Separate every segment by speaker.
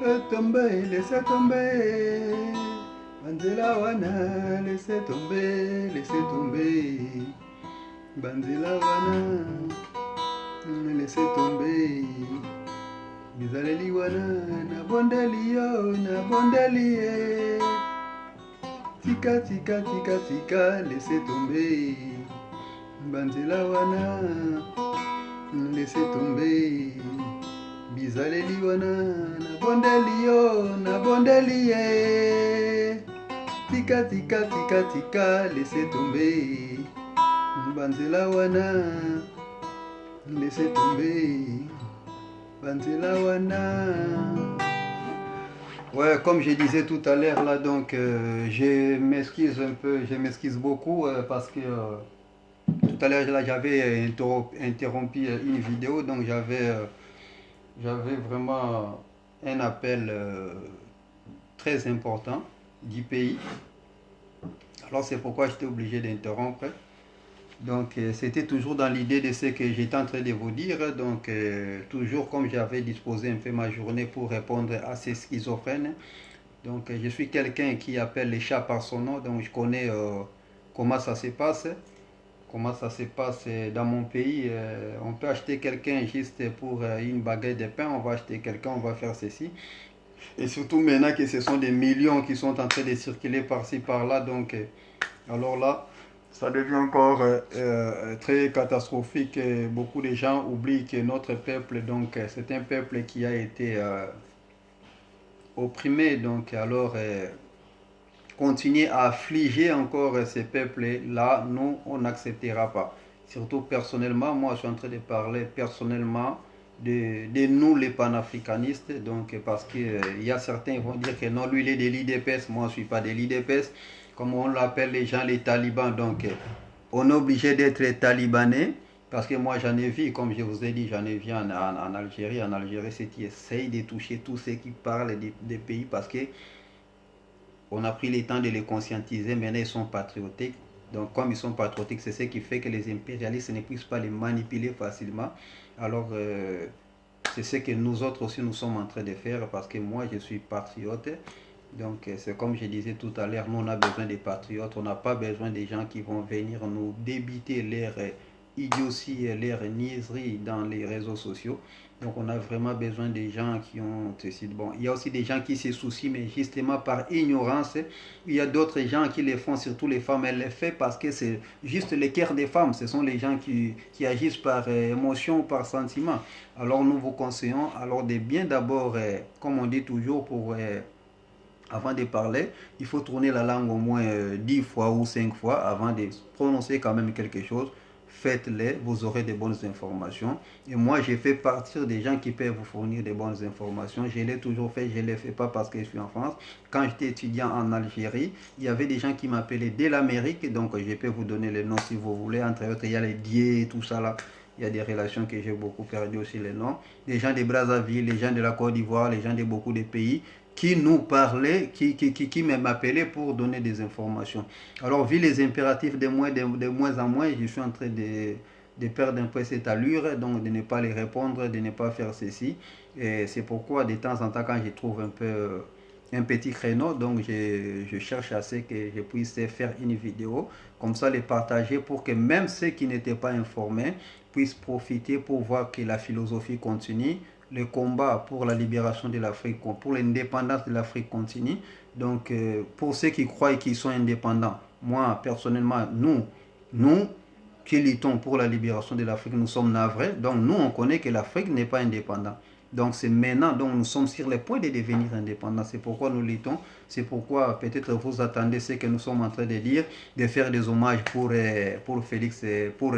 Speaker 1: Laissez tomber. Banzela wana, laissez tomber, laissez tomber. Banzela wana, laissez tomber. Bizaleli wana, na bondeli yo, na bondeli ye. Tika, tika, tika, tika, laissez tomber. Banzela wana, laissez tomber. Bizaleli wana, na bondeli yo, na bondeli ye. Tika, tika, tika, tika, laissez tomber. Banzela wana, laissez tomber. Banzela wana. Ouais, comme je disais tout à l'heure là, donc je m'excuse un peu, je m'excuse beaucoup parce que tout à l'heure là j'avais interrompu une vidéo, donc j'avais vraiment un appel très important du pays. Alors c'est pourquoi j'étais obligé d'interrompre. Donc c'était toujours dans l'idée de ce que j'étais en train de vous dire. Donc toujours comme j'avais disposé un peu ma journée pour répondre à ces schizophrènes. Donc je suis quelqu'un qui appelle les chats par son nom. Donc je connais comment ça se passe. Comment ça se passe dans mon pays. On peut acheter quelqu'un juste pour une baguette de pain. On va acheter quelqu'un, on va faire ceci. Et surtout maintenant que ce sont des millions qui sont en train de circuler par-ci, par-là. Donc alors là, ça devient encore très catastrophique. Beaucoup de gens oublient que notre peuple, donc c'est un peuple qui a été opprimé. Donc alors, continuer à affliger encore ces peuples-là, nous, on n'acceptera pas. Surtout personnellement, moi je suis en train de parler personnellement de nous les panafricanistes. Donc parce qu'il y a certains qui vont dire que non, lui il est de l'IDPS, moi je ne suis pas de l'IDPS. Comme on l'appelle les gens les talibans, donc on est obligé d'être talibanais, parce que moi j'en ai vu, comme je vous ai dit, j'en ai vu en Algérie. En Algérie, c'est qui essayent de toucher tous ceux qui parlent des pays, parce que on a pris le temps de les conscientiser, maintenant ils sont patriotiques. Donc comme ils sont patriotiques, c'est ce qui fait que les impérialistes ne puissent pas les manipuler facilement. Alors c'est ce que nous autres aussi nous sommes en train de faire, parce que moi je suis patriote. Donc c'est comme je disais tout à l'heure, nous on a besoin des patriotes, on n'a pas besoin des gens qui vont venir nous débiter leur idiotie, leur niaiserie dans les réseaux sociaux. Donc on a vraiment besoin des gens qui ont ceci. Bon, il y a aussi des gens qui se soucient, mais justement par ignorance. Il y a d'autres gens qui les font, surtout les femmes, elles les font parce que c'est juste le cœur des femmes. Ce sont les gens qui agissent par émotion, par sentiment. Alors nous vous conseillons alors de bien d'abord, comme on dit toujours, avant de parler, il faut tourner la langue au moins 10 fois ou 5 fois avant de prononcer quand même quelque chose. Faites-les, vous aurez de bonnes informations. Et moi, j'ai fait partir des gens qui peuvent vous fournir de bonnes informations. Je l'ai toujours fait, je ne le fais pas parce que je suis en France. Quand j'étais étudiant en Algérie, il y avait des gens qui m'appelaient de l'Amérique. Donc, je peux vous donner les noms si vous voulez. Entre autres, il y a les Dié et tout ça là. Il y a des relations que j'ai beaucoup perdu aussi les noms. Les gens de Brazzaville, les gens de la Côte d'Ivoire, les gens de beaucoup de pays qui nous parlaient, qui m'appelaient pour donner des informations. Alors, vu les impératifs de moins en moins, je suis en train de perdre un peu cette allure, donc de ne pas les répondre, de ne pas faire ceci. Et c'est pourquoi, de temps en temps, quand je trouve un petit créneau, donc je cherche à ce que je puisse faire une vidéo, comme ça les partager pour que même ceux qui n'étaient pas informés puissent profiter pour voir que la philosophie continue, le combat pour la libération de l'Afrique, pour l'indépendance de l'Afrique continue. Donc pour ceux qui croient qu'ils sont indépendants, moi personnellement, nous qui luttons pour la libération de l'Afrique, nous sommes navrés. Donc nous on connaît que l'Afrique n'est pas indépendante. Donc c'est maintenant, donc nous sommes sur le point de devenir indépendants. C'est pourquoi nous luttons. C'est pourquoi peut-être vous attendez ce que nous sommes en train de dire, de faire des hommages pour Félix, pour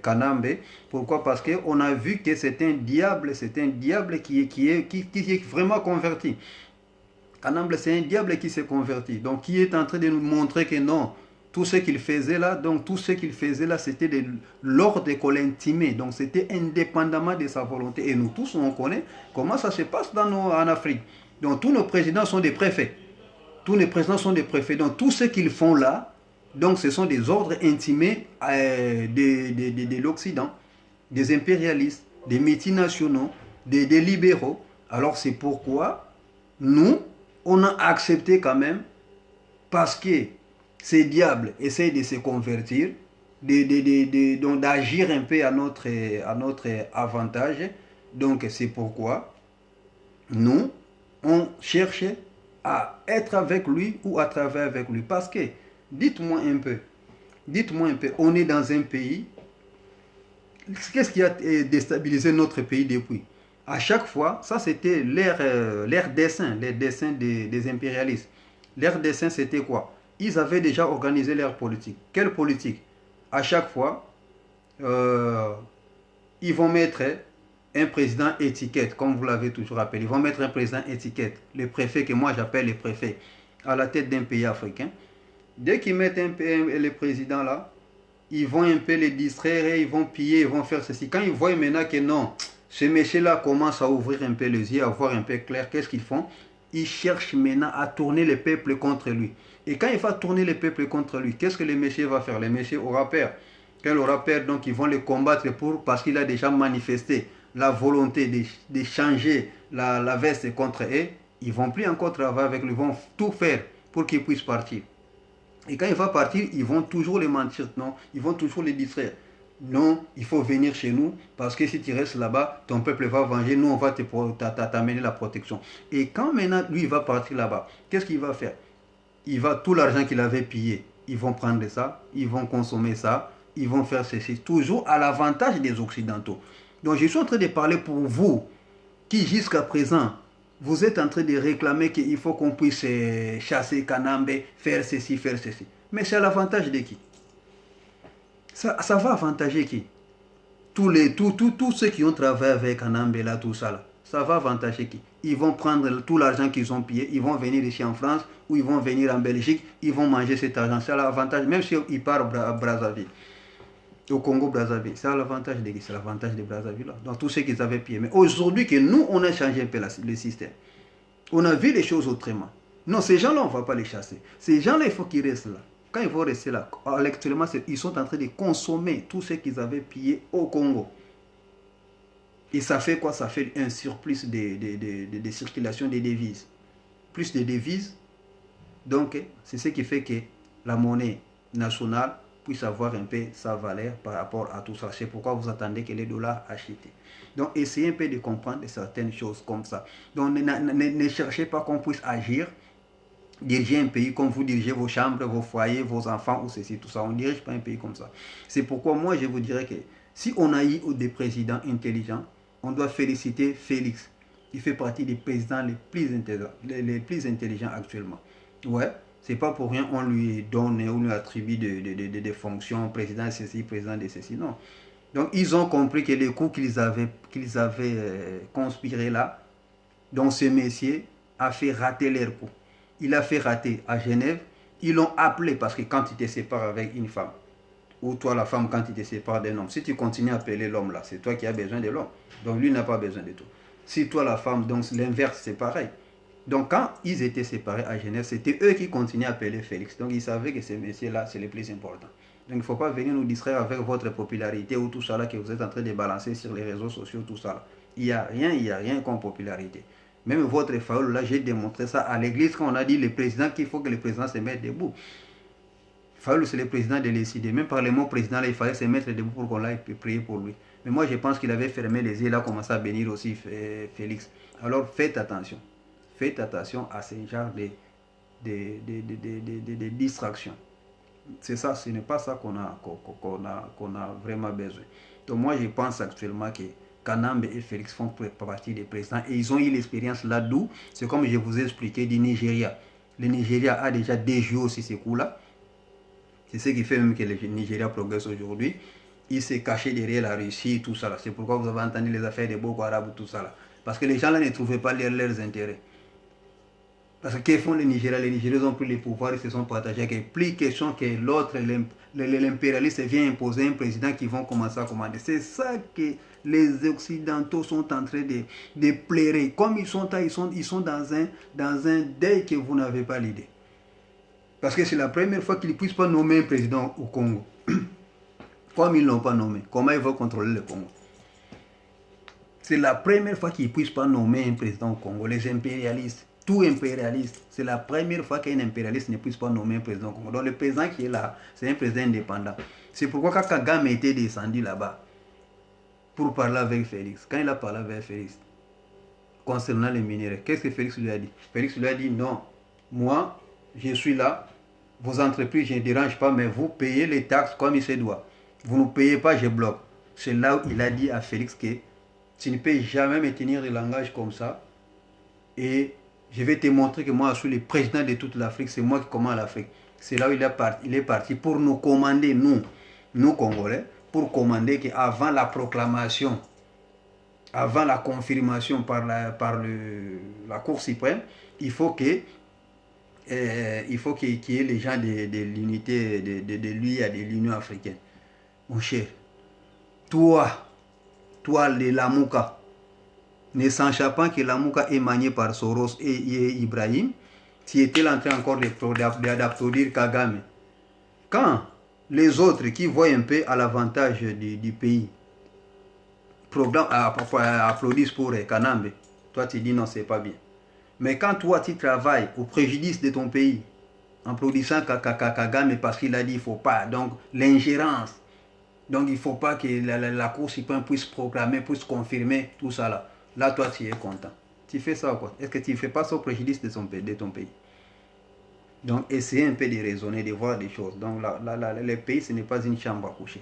Speaker 1: Kanambe. Pourquoi? Parce qu'on a vu que c'est un diable qui est vraiment converti. Kanambe, c'est un diable qui s'est converti. Donc qui est en train de nous montrer que non, tout ce qu'il faisait là, c'était de l'ordre qu'on l'intimait. Donc c'était indépendamment de sa volonté. Et nous tous, on connaît comment ça se passe en Afrique. Donc tous nos présidents sont des préfets. Donc tout ce qu'ils font là, donc ce sont des ordres intimés de l'Occident, des impérialistes, des multinationaux, des libéraux. Alors c'est pourquoi nous, on a accepté quand même, parce que ces diables essayent de se convertir, donc d'agir un peu à notre avantage. Donc c'est pourquoi nous, on cherche à être avec lui ou à travailler avec lui. Parce que, dites-moi un peu, on est dans un pays, qu'est-ce qui a déstabilisé notre pays depuis? À chaque fois, ça c'était leur dessein, les dessins des impérialistes. Leur dessein c'était quoi? Ils avaient déjà organisé leur politique. Quelle politique? À chaque fois, euh, ils vont mettre un président étiquette, comme vous l'avez toujours appelé. Ils vont mettre un président étiquette, le préfet que moi j'appelle le préfet, à la tête d'un pays africain. Dès qu'ils mettent le président là, ils vont un peu les distraire, ils vont piller, ils vont faire ceci. Quand ils voient maintenant que non, ce monsieur-là commence à ouvrir un peu les yeux, à voir un peu clair, qu'est-ce qu'ils font? Ils cherchent maintenant à tourner le peuple contre lui. Et quand il va tourner le peuple contre lui, qu'est-ce que le monsieur va faire? Le monsieur aura peur. Quand il aura peur, donc ils vont le combattre parce qu'il a déjà manifesté la volonté de changer la veste contre eux. Ils ne vont plus encore travailler avec lui, ils vont tout faire pour qu'il puisse partir. Et quand il va partir, ils vont toujours les mentir, non? Ils vont toujours les distraire. Non, il faut venir chez nous parce que si tu restes là-bas, ton peuple va venger, nous on va t'amener la protection. Et quand maintenant lui il va partir là-bas, qu'est-ce qu'il va faire? Il va tout l'argent qu'il avait pillé, ils vont prendre ça, ils vont consommer ça, ils vont faire ceci, toujours à l'avantage des Occidentaux. Donc je suis en train de parler pour vous qui jusqu'à présent vous êtes en train de réclamer qu'il faut qu'on puisse chasser Kanambe, faire ceci, faire ceci. Mais c'est à l'avantage de qui? Ça va avantager qui? Tous ceux qui ont travaillé avec Kanambe, là, tout ça, là, ça va avantager qui? Ils vont prendre tout l'argent qu'ils ont pillé, ils vont venir ici en France, ou ils vont venir en Belgique, ils vont manger cet argent. C'est à l'avantage, même s'ils partent à Brazzaville, au Congo-Brazzaville. C'est à l'avantage de qui? C'est l'avantage de Brazzaville, là. Donc tous ceux qu'ils avaient pillé. Mais aujourd'hui que nous, on a changé un peu le système. On a vu les choses autrement. Non, ces gens-là, on ne va pas les chasser. Ces gens-là, il faut qu'ils restent là. Quand ils vont rester là, actuellement, ils sont en train de consommer tout ce qu'ils avaient pillé au Congo. Et ça fait quoi? Ça fait un surplus de circulation des devises. Plus de devises. Donc, c'est ce qui fait que la monnaie nationale puisse avoir un peu sa valeur par rapport à tout ça. C'est pourquoi vous attendez que les dollars achetent. Donc, essayez un peu de comprendre certaines choses comme ça. Donc, ne cherchez pas qu'on puisse agir, diriger un pays comme vous dirigez vos chambres, vos foyers, vos enfants ou ceci, tout ça. On ne dirige pas un pays comme ça. C'est pourquoi moi, je vous dirais que si on a eu des présidents intelligents, on doit féliciter Félix. Il fait partie des présidents les plus intelligents actuellement. Ouais, c'est pas pour rien on lui donne, on lui attribue des fonctions, président de ceci, président de ceci, non. Donc ils ont compris que les coups qu'ils avaient conspiré là, donc ce messier a fait rater leur coup. Il a fait rater à Genève, ils l'ont appelé parce que quand tu te sépares avec une femme, ou toi la femme quand tu te sépares d'un homme, si tu continues à appeler l'homme là, c'est toi qui as besoin de l'homme. Donc lui n'a pas besoin de toi. Si toi la femme, donc l'inverse c'est pareil. Donc quand ils étaient séparés à Genève, c'était eux qui continuaient à appeler Félix. Donc ils savaient que ces messieurs-là, c'est les plus importants. Donc il ne faut pas venir nous distraire avec votre popularité ou tout ça là que vous êtes en train de balancer sur les réseaux sociaux, tout ça là. Il n'y a rien comme popularité. Même votre faoul là, j'ai démontré ça à l'église quand on a dit le président qu'il faut que le président se mette debout. Faoul c'est le président de décider. Même par le mot président là, il fallait se mettre debout pour qu'on aille prier pour lui. Mais moi je pense qu'il avait fermé les yeux, il a commencé à bénir aussi Félix. Alors faites attention. Faites attention à ce genre de distractions. C'est ça, ce n'est pas ça qu'on a vraiment besoin. Donc moi je pense actuellement que Kanambe et Félix font partie des présidents et ils ont eu l'expérience là-d'où, c'est comme je vous ai expliqué du Nigeria. Le Nigeria a déjà déjoué aussi ces coups-là. C'est ce qui fait même que le Nigeria progresse aujourd'hui. Il s'est caché derrière la Russie, tout ça là. C'est pourquoi vous avez entendu les affaires des Boko Haram, tout ça là. Parce que les gens là ne trouvaient pas leurs intérêts. Parce que qu'est-ce font les Nigériens? Les Nigériens ont pris les pouvoirs, ils se sont partagés. Plus question que l'autre, l'impérialiste vient imposer un président qui vont commencer à commander. C'est ça que les Occidentaux sont en train de plairer. Comme ils sont dans un deuil que vous n'avez pas l'idée. Parce que c'est la première fois qu'ils ne puissent pas nommer un président au Congo. Comme ils ne l'ont pas nommé, comment ils vont contrôler le Congo? C'est la première fois qu'ils ne puissent pas nommer un président au Congo. Les impérialistes, tout impérialiste, c'est la première fois qu'un impérialiste ne puisse pas nommer un président au Congo. Donc le président qui est là, c'est un président indépendant. C'est pourquoi quand Kagame était descendu là-bas pour parler avec Félix, quand il a parlé avec Félix concernant les minéraux, qu'est-ce que Félix lui a dit? Félix lui a dit non, moi je suis là, vos entreprises je ne dérange pas, mais vous payez les taxes comme il se doit. Vous ne payez pas, je bloque. C'est là où il a dit à Félix que tu ne peux jamais me tenir de langage comme ça. Et je vais te montrer que moi, je suis le président de toute l'Afrique. C'est moi qui commande l'Afrique. C'est là où il est parti pour nous commander, nous Congolais, pour commander qu'avant la proclamation, avant la confirmation par la Cour suprême, il faut qu'il y ait les gens de l'unité de l'UIA, de l'Union africaine. Mon cher, toi, le Lamouka, ne sachant pas que Lamouka est manié par Soros et Ibrahim, tu étais en train encore d'applaudir Kagame. Quand les autres qui voient un peu à l'avantage du pays applaudissent pour Kanambe, toi tu dis non, c'est pas bien. Mais quand toi tu travailles au préjudice de ton pays, en applaudissant Kagame parce qu'il a dit il ne faut pas, donc l'ingérence, donc il ne faut pas que la Cour suprême puisse proclamer, puisse confirmer tout ça là. Là, toi, tu es content. Tu fais ça ou quoi? Est-ce que tu ne fais pas ça au préjudice de ton pays? Donc, essayez un peu de raisonner, de voir des choses. Donc, le pays, ce n'est pas une chambre à coucher.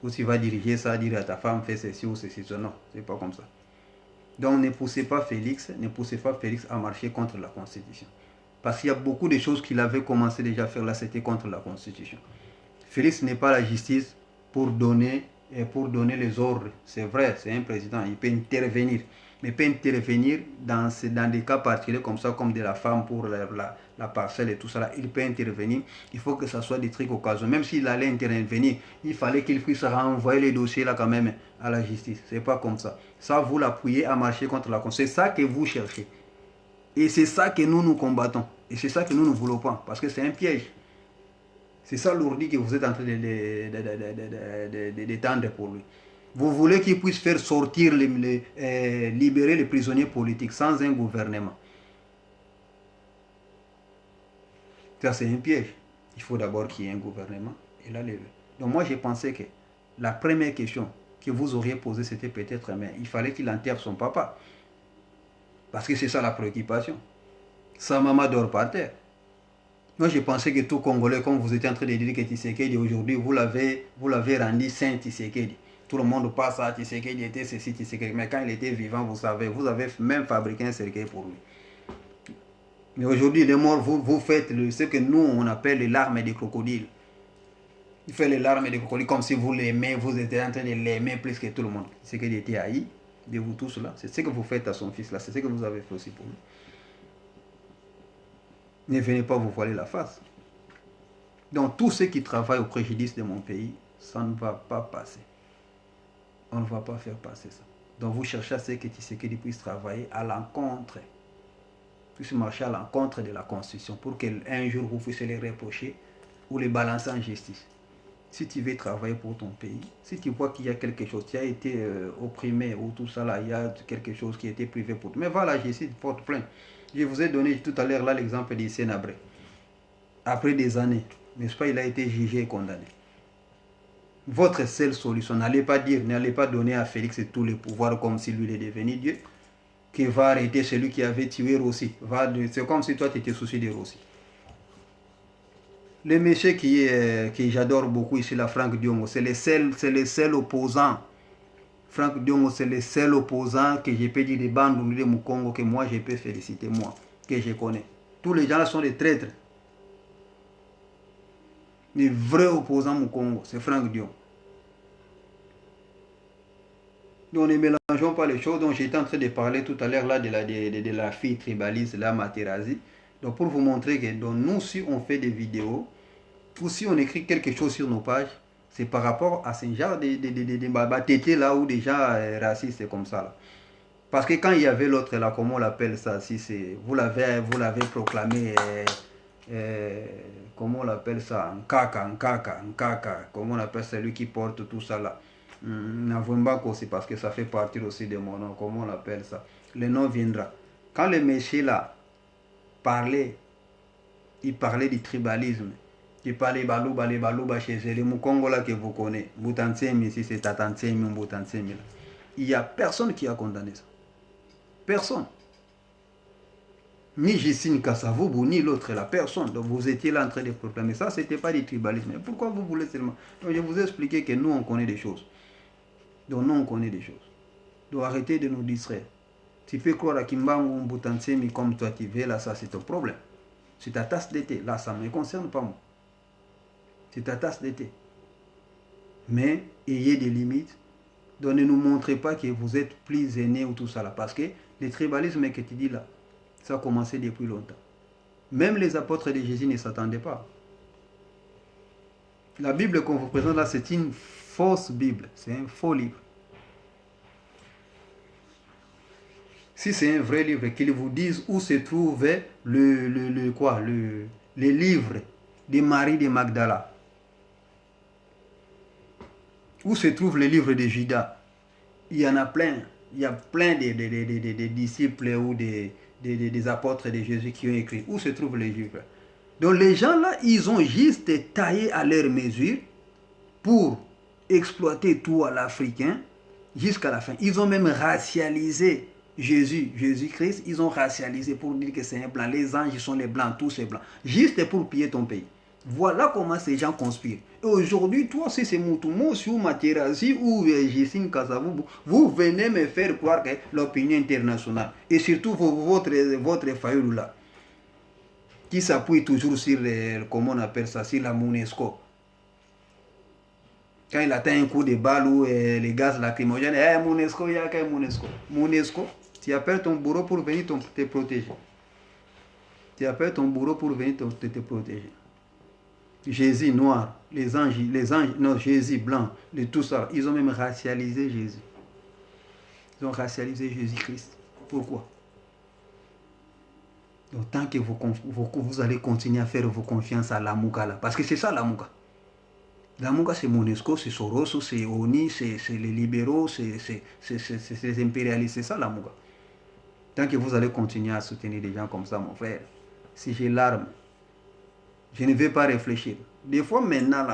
Speaker 1: Où tu vas diriger ça, dire à ta femme, fais ceci ou ceci. Non, ce n'est pas comme ça. Donc, ne poussez pas Félix à marcher contre la Constitution. Parce qu'il y a beaucoup de choses qu'il avait commencé déjà à faire là, c'était contre la Constitution. Félix n'est pas la justice pour donner les ordres. C'est vrai, c'est un président, il peut intervenir. Mais il peut intervenir dans des cas particuliers comme ça, comme de la femme pour la parcelle et tout ça. Là. Il peut intervenir. Il faut que ça soit des trucs occasionnels. Même s'il allait intervenir, il fallait qu'il puisse renvoyer les dossiers là quand même à la justice. C'est pas comme ça. Ça, vous l'appuyez à marcher contre la Constitution. C'est ça que vous cherchez. Et c'est ça que nous combattons. Et c'est ça que nous ne voulons pas. Parce que c'est un piège. C'est ça l'ourdi que vous êtes en train d'étendre pour lui. Vous voulez qu'il puisse faire sortir, libérer les prisonniers politiques sans un gouvernement. Ça, c'est un piège. Il faut d'abord qu'il y ait un gouvernement. Et là, donc moi, j'ai pensé que la première question que vous auriez posée, c'était peut-être, mais il fallait qu'il enterre son papa. Parce que c'est ça la préoccupation. Sa maman dort par terre. Moi, je pensais que tout Congolais, comme vous étiez en train de dire que Tshisekedi, aujourd'hui, vous l'avez rendu saint Tshisekedi. Tout le monde passe à Tshisekedi, était ceci, Tshisekedi. Mais quand il était vivant, vous avez même fabriqué un cercueil pour lui. Mais aujourd'hui, il est mort, vous faites ce que nous, on appelle les larmes des crocodiles. Il fait les larmes des crocodiles comme si vous l'aimez, vous étiez en train de l'aimer plus que tout le monde. Tshisekedi était haï de vous tous là. C'est ce que vous faites à son fils là. C'est ce que vous avez fait aussi pour lui. Ne venez pas vous voiler la face. Donc, tous ceux qui travaillent au préjudice de mon pays, ça ne va pas passer. On ne va pas faire passer ça. Donc, vous cherchez à ce que Tshisekedi puisse travailler à l'encontre, puisse marcher à l'encontre de la Constitution pour qu'un jour vous puissiez les reprocher ou les balancer en justice. Si tu veux travailler pour ton pays, si tu vois qu'il y a quelque chose, tu as été opprimé ou tout ça là, il y a quelque chose qui a été privé pour toi, mais va à la justice, porte plainte. Je vous ai donné tout à l'heure là l'exemple d'Hissène Habré. Après des années, n'est-ce pas, il a été jugé et condamné. Votre seule solution, n'allez pas donner à Félix tous les pouvoirs comme si lui est devenu Dieu, qui va arrêter celui qui avait tué Rossi. C'est comme si toi tu étais soucié de Rossi. Le monsieur qui j'adore beaucoup ici, là, Franck Diongo, c'est le seul opposant. Franck Diongo, c'est le seul opposant que je peux dire des bandes de Mukongo que moi je peux féliciter, moi, que je connais. Tous les gens là sont des traîtres. Les vrais opposants Mukongo, c'est Franck Diongo. Donc ne mélangeons pas les choses. Donc j'étais en train de parler tout à l'heure là de la fille tribaliste, la Materazzi. Donc pour vous montrer que donc, nous, si on fait des vidéos, ou si on écrit quelque chose sur nos pages, c'est par rapport à ce genre de tétés là ou des gens racistes comme ça là. Parce que quand il y avait l'autre là, comment on l'appelle ça, si c'est vous l'avez proclamé comment on l'appelle ça, Nkaka, comment on appelle celui qui porte tout ça là. Navumba aussi, parce que ça fait partie aussi de mon nom, comment on appelle ça. Le nom viendra. Quand le monsieur là parlait, il parlait du tribalisme. Il parlait balouba chez les Mukongo là que vous connaissez. Boutantsemi, si c'est Tatantsemi ou Boutantsemi là. Il n'y a personne qui a condamné ça. Personne. Ni Jessine Kassavoubou, ni l'autre, la personne. Donc vous étiez là en train de proclamer ça, c'était pas du tribalisme. Mais pourquoi vous voulez seulement? Donc je vous ai expliqué que nous on connaît des choses. Donc nous on connaît des choses. Donc arrêtez de nous distraire. Tu peux croire à Kimbangu Mboutantsemi comme toi tu veux, là ça c'est ton problème. C'est ta tasse d'été. Là ça ne me concerne pas moi. C'est ta tasse d'été. Mais ayez des limites. Donc ne nous montrez pas que vous êtes plus aînés ou tout ça là. Parce que le tribalisme que tu dis là, ça a commencé depuis longtemps. Même les apôtres de Jésus ne s'attendaient pas. La Bible qu'on vous présente là, c'est une fausse Bible. C'est un faux livre. Si c'est un vrai livre, qu'ils vous disent où se trouve les livres de Marie de Magdala. Où se trouve le livre de Judas. Il y en a plein. Il y a plein de disciples ou des apôtres de Jésus qui ont écrit. Où se trouvent les livres? Donc les gens là, ils ont juste taillé à leur mesure pour exploiter tout à l'Africain jusqu'à la fin. Ils ont même racialisé Jésus-Christ. Ils ont racialisé pour dire que c'est un blanc. Les anges sont les blancs, tous ces blancs. Juste pour piller ton pays. Voilà comment ces gens conspirent. Et aujourd'hui, toi, si c'est Moutoumou, ou Materazi, ou Jessine Kassavoubou, vous venez me faire croire que l'opinion internationale, et surtout votre faillot là, qui s'appuie toujours sur, comment on appelle ça, sur la MONUSCO. Quand il atteint un coup de balle ou les gaz lacrymogènes, MONUSCO, il y a qu'un MONUSCO. MONUSCO, tu appelles ton bourreau pour venir te protéger. Tu appelles ton bourreau pour venir te protéger. Jésus noir, les anges, non, Jésus blanc, tout ça, ils ont même racialisé Jésus. Ils ont racialisé Jésus-Christ. Pourquoi? Donc tant que vous allez continuer à faire vos confiances à Lamouka là, parce que c'est ça Lamouka. Lamouka c'est Monusco, c'est Soros, c'est ONI, c'est les libéraux, c'est les impérialistes, c'est ça Lamouka. Tant que vous allez continuer à soutenir des gens comme ça, mon frère, si j'ai l'arme, je ne vais pas réfléchir. Des fois, maintenant,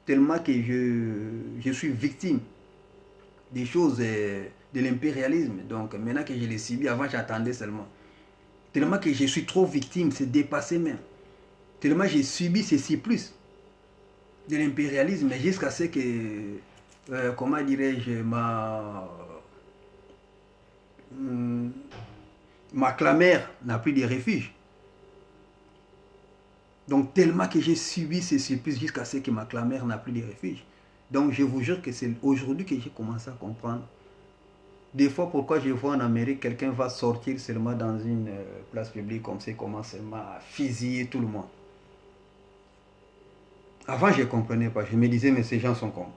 Speaker 1: tellement que je suis victime des choses de l'impérialisme. Donc, maintenant que je l'ai subi, avant, j'attendais seulement. Tellement que je suis trop victime, c'est dépassé même. Tellement j'ai subi ceci plus de l'impérialisme, jusqu'à ce que, comment dirais-je, ma clamère n'a plus de refuge. Donc tellement que j'ai subi ces supplices jusqu'à ce que ma clamère n'a plus de refuge. Donc je vous jure que c'est aujourd'hui que j'ai commencé à comprendre. Des fois, pourquoi je vois en Amérique, quelqu'un va sortir seulement dans une place publique comme ça, commence seulement à fusiller tout le monde. Avant, je ne comprenais pas. Je me disais, mais ces gens sont comme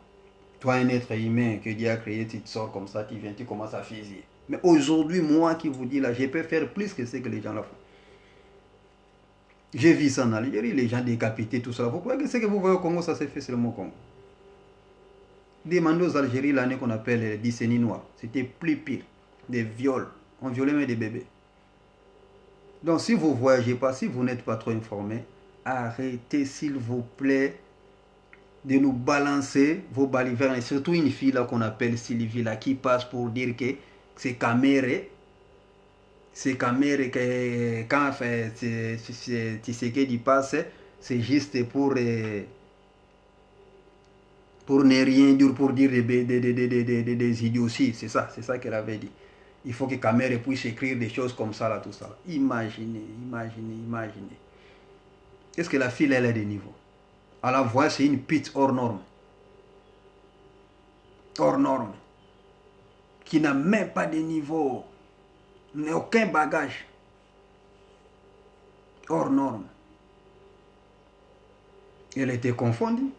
Speaker 1: toi, un être humain que Dieu a créé, tu te sors comme ça, tu viens, tu commences à fusiller. Mais aujourd'hui, moi qui vous dis là, je peux faire plus que ce que les gens là font. J'ai vu ça en Algérie, les gens décapités, tout ça. Vous croyez que ce que vous voyez au Congo, ça s'est fait seulement au Congo? Demandez aux Algériens l'année qu'on appelle les décennies noires. C'était plus pire. Des viols. On violait même des bébés. Donc si vous ne voyagez pas, si vous n'êtes pas trop informé, arrêtez s'il vous plaît de nous balancer vos balivernes. Et surtout une fille là qu'on appelle Sylvie là, qui passe pour dire que c'est Caméré. C'est Caméré que quand Tshisekedi passe, c'est juste pour ne rien dire, pour dire des idioties. C'est ça qu'elle avait dit. Il faut que Caméré puisse écrire des choses comme ça, là, tout ça. Imaginez. Est-ce que la fille, elle a des niveaux? À la voix, c'est une pute hors norme. Hors norme. Qui n'a même pas de niveau. N'a aucun bagage. Hors norme. Elle était confondue.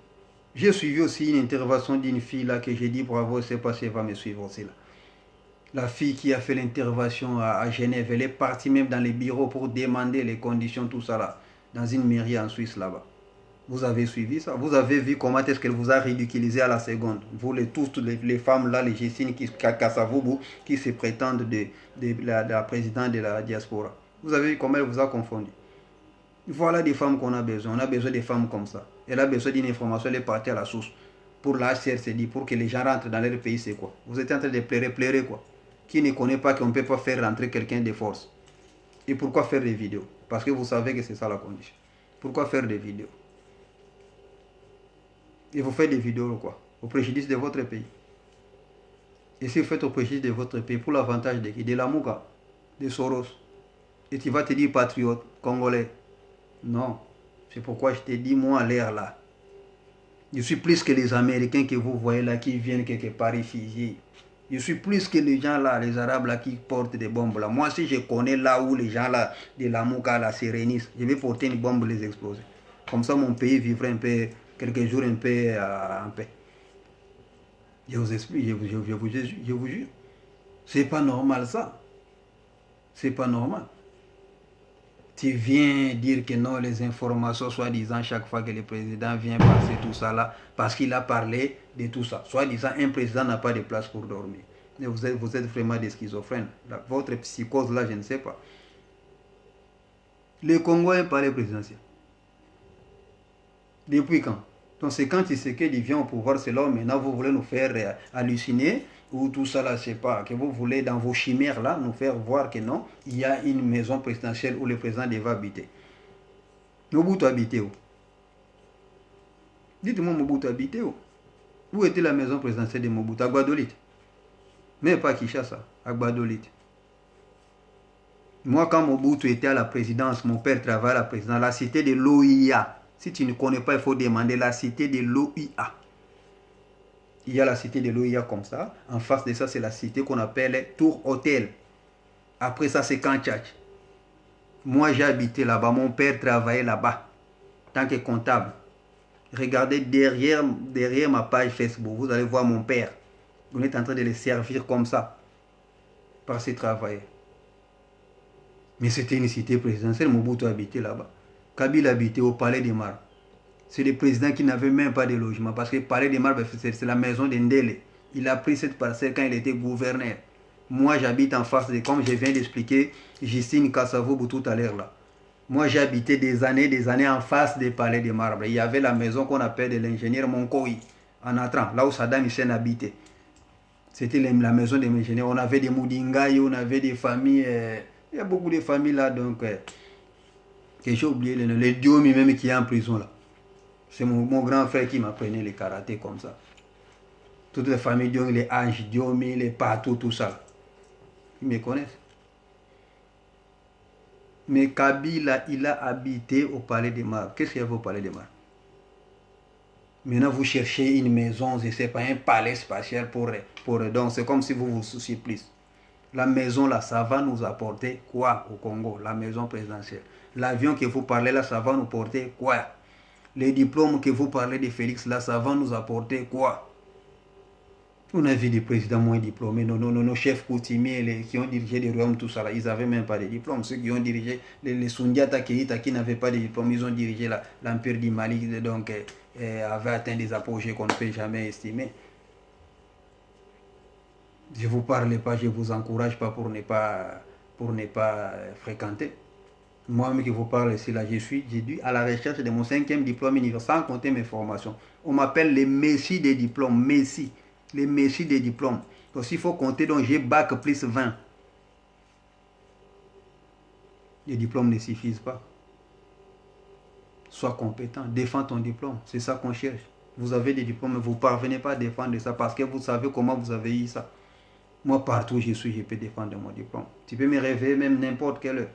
Speaker 1: J'ai suivi aussi une intervention d'une fille là que j'ai dit bravo, c'est pas si elle va me suivre aussi là. La fille qui a fait l'intervention à Genève, elle est partie même dans les bureaux pour demander les conditions, tout ça là, dans une mairie en Suisse là-bas. Vous avez suivi ça. Vous avez vu comment est-ce qu'elle vous a ridiculisé à la seconde. Vous, tous les femmes là, les Gessines, Kassavoubou, qui se prétendent de la présidente de la diaspora. Vous avez vu comment elle vous a confondu. Voilà des femmes qu'on a besoin. On a besoin des femmes comme ça. Elle a besoin d'une information, elle est partie à la source. Pour la HCRCD, pour que les gens rentrent dans leur pays, c'est quoi? Vous êtes en train de pleurer quoi? Qui ne connaît pas qu'on ne peut pas faire rentrer quelqu'un de force? Et pourquoi faire des vidéos? Parce que vous savez que c'est ça la condition. Pourquoi faire des vidéos? Et vous faites des vidéos quoi? Au préjudice de votre pays. Et si vous faites au préjudice de votre pays, pour l'avantage de qui? De la Mouka, de Soros. Et tu vas te dire patriote, congolais. Non. C'est pourquoi je te dis, moi, à l'air là. Je suis plus que les Américains que vous voyez là qui viennent quelque part réfugiés. Je suis plus que les gens là, les Arabes là qui portent des bombes là. Moi, si je connais là où les gens là, de la Mouka, la Sérénis, je vais porter une bombe les exploser. Comme ça, mon pays vivrait un peu, quelques jours un peu en paix. Je vous explique, je vous jure. C'est pas normal ça. C'est pas normal. Tu viens dire que non, les informations, soi-disant, chaque fois que le président vient passer tout ça là, parce qu'il a parlé de tout ça. Soi-disant, un président n'a pas de place pour dormir. Et vous êtes vraiment des schizophrènes. Votre psychose là, je ne sais pas. Le Congo est un palais présidentiel. Depuis quand? Donc c'est quand Tshisekedi vient au pouvoir, c'est là maintenant vous voulez nous faire halluciner ou tout ça là, je sais pas, que vous voulez dans vos chimères là nous faire voir que non, il y a une maison présidentielle où le président devait habiter. Mobutu habitait où? Dites-moi Mobutu habitait où? Où était la maison présidentielle de Mobutu? À Gbadolite. Mais pas à Kinshasa, à Gbadolite. Moi quand Mobutu était à la présidence, mon père travaillait à la présidence, la cité de l'OIA. Si tu ne connais pas, il faut demander la cité de l'OIA. Il y a la cité de l'OIA comme ça. En face de ça, c'est la cité qu'on appelle Tour Hôtel. Après ça, c'est Kanchach. Moi, j'ai habité là-bas. Mon père travaillait là-bas. Tant que comptable. Regardez derrière ma page Facebook. Vous allez voir mon père. On est en train de le servir comme ça. Parce qu'il travaillait. Mais c'était une cité présidentielle. Mobutu habitait là-bas. Kabila habitait au Palais des Marbres. C'est le président qui n'avait même pas de logement. Parce que le Palais des Marbres, c'est la maison d'Indele. Il a pris cette parcelle quand il était gouverneur. Moi, j'habite en face de, comme je viens d'expliquer, Justine Kassavoubou tout à l'heure là. Moi, j'ai habité des années en face du Palais des Marbres. Il y avait la maison qu'on appelle de l'ingénieur Monkoï, en entrant, là où Saddam Hussein habitait. C'était la maison des ingénieurs. On avait des Moudingaï, on avait des familles. Il y a beaucoup de familles là, donc, que j'ai oublié le Diomi même qui est en prison là. C'est mon grand frère qui m'apprenait le karaté comme ça. Toutes les familles Diomi, les Anges Diomi, les Patou, tout ça. Ils me connaissent. Mais Kabila, il a habité au Palais des Marbres. Qu'est-ce qu'il y avait au Palais des Marbres? Maintenant, vous cherchez une maison, je ne sais pas, un palais spatial pour donc c'est comme si vous vous souciez plus. La maison là, ça va nous apporter quoi au Congo? La maison présidentielle. L'avion que vous parlez là, ça va nous porter quoi? Les diplômes que vous parlez de Félix là, ça va nous apporter quoi? On a vu des présidents moins diplômés, nos chefs coutumiers qui ont dirigé les royaumes, tout ça là, ils n'avaient même pas de diplôme. Ceux qui ont dirigé les Sundiata Keita qui n'avaient pas de diplôme, ils ont dirigé l'empire du Mali, donc avaient atteint des apogées qu'on ne peut jamais estimer. Je ne vous parle pas, je ne vous encourage pas pour ne pas fréquenter. Moi-même qui vous parle ici, là, j'ai dû à la recherche de mon 5e diplôme universitaire, sans compter mes formations. On m'appelle les messies des diplômes, messies. Les messies des diplômes. Donc s'il faut compter, donc j'ai bac plus 20. Les diplômes ne suffisent pas. Sois compétent, défends ton diplôme. C'est ça qu'on cherche. Vous avez des diplômes, mais vous ne parvenez pas à défendre ça parce que vous savez comment vous avez eu ça. Moi, partout où je suis, je peux défendre mon diplôme. Tu peux me réveiller même n'importe quelle heure.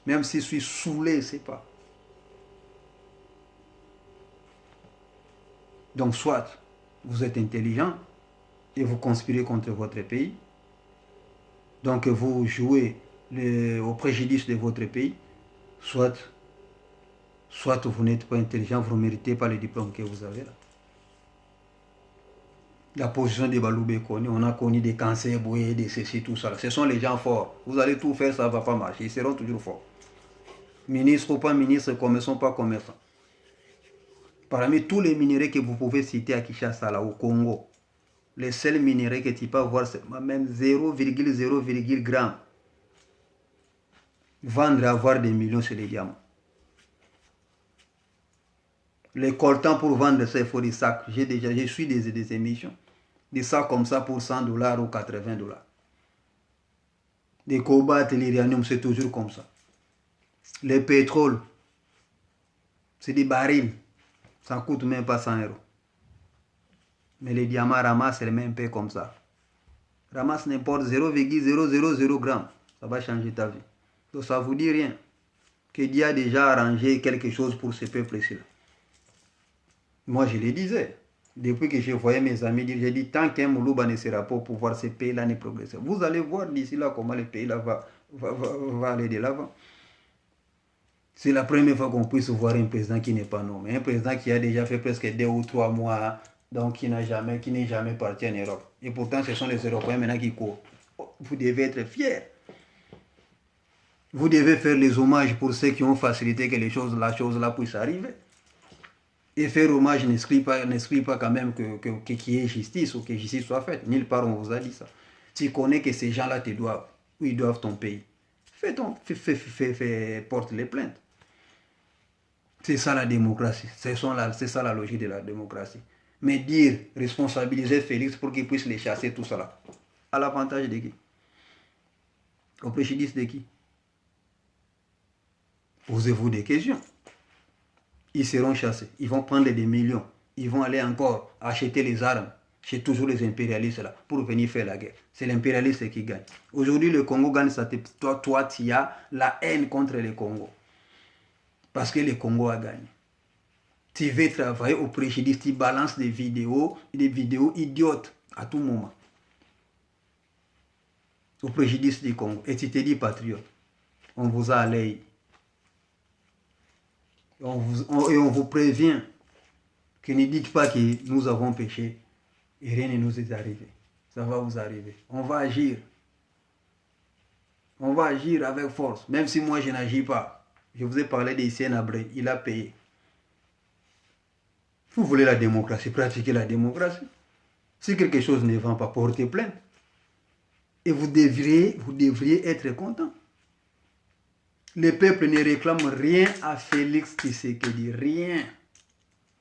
Speaker 1: Même si je suis saoulé, c'est pas. Donc soit vous êtes intelligent et vous conspirez contre votre pays. Donc vous jouez au préjudice de votre pays. Soit vous n'êtes pas intelligent, vous ne méritez pas le diplôme que vous avez là. La position de Baloubé connue, on a connu des cancers, des ceci, tout ça. Ce sont les gens forts. Vous allez tout faire, ça ne va pas marcher. Ils seront toujours forts. Ministres ou pas ministres, commerçants ou pas commerçants. Parmi tous les minéraux que vous pouvez citer à Kinshasa, là, au Congo, les seuls minéraux que tu peux avoir, c'est même 0,0, grammes. Vendre et avoir des millions, c'est les diamants. Les coltans pour vendre ça, il faut des sacs. Je suis des émissions. Des sacs comme ça pour 100 $ ou 80 $. Des cobaltes et l'uranium, c'est toujours comme ça. Le pétrole, c'est des barils. Ça ne coûte même pas 100 €. Mais les diamants ramassent les mêmes peu comme ça. Ramasse n'importe 0,000 grammes. Ça va changer ta vie. Donc ça ne vous dit rien. Que Dieu a déjà arrangé quelque chose pour ce peuple-ci. Moi, je le disais. Depuis que je voyais mes amis dire, j'ai dit, tant qu'un Moulouba ne sera pas pour pouvoir ce pays-là ne progresser. Vous allez voir d'ici là comment le pays-là va aller de l'avant. C'est la première fois qu'on puisse voir un président qui n'est pas nommé. Un président qui a déjà fait presque 2 ou 3 mois, donc qui n'est jamais parti en Europe. Et pourtant, ce sont les Européens maintenant qui courent. Vous devez être fiers. Vous devez faire les hommages pour ceux qui ont facilité que la chose là puisse arriver. Et faire hommage n'exclut pas quand même qu'il y ait justice ou que justice soit faite. Nulle part on vous a dit ça. Tu connais que ces gens-là te doivent, ou ils doivent ton pays. Porte les plaintes. C'est ça la démocratie. C'est ça la logique de la démocratie. Mais dire, responsabiliser Félix pour qu'il puisse les chasser, tout ça là. À l'avantage de qui? Au préjudice de qui? Posez-vous des questions. Ils seront chassés. Ils vont prendre des millions. Ils vont aller encore acheter les armes chez toujours les impérialistes là pour venir faire la guerre. C'est l'impérialiste qui gagne. Aujourd'hui, le Congo gagne ça. Toi, tu as la haine contre le Congo. Parce que le Congo a gagné. Tu veux travailler au préjudice, tu balances des vidéos idiotes à tout moment. Au préjudice du Congo. Et tu te dis patriote. On vous a à l'œil. Et on vous prévient que ne dites pas que nous avons péché et rien ne nous est arrivé. Ça va vous arriver. On va agir. On va agir avec force. Même si moi je n'agis pas. Je vous ai parlé d'Hissène Habré. Il a payé. Vous voulez la démocratie, pratiquez la démocratie. Si quelque chose ne va pas, portez plainte. Et vous devriez être content. Le peuple ne réclame rien à Félix Tshisekedi. Rien.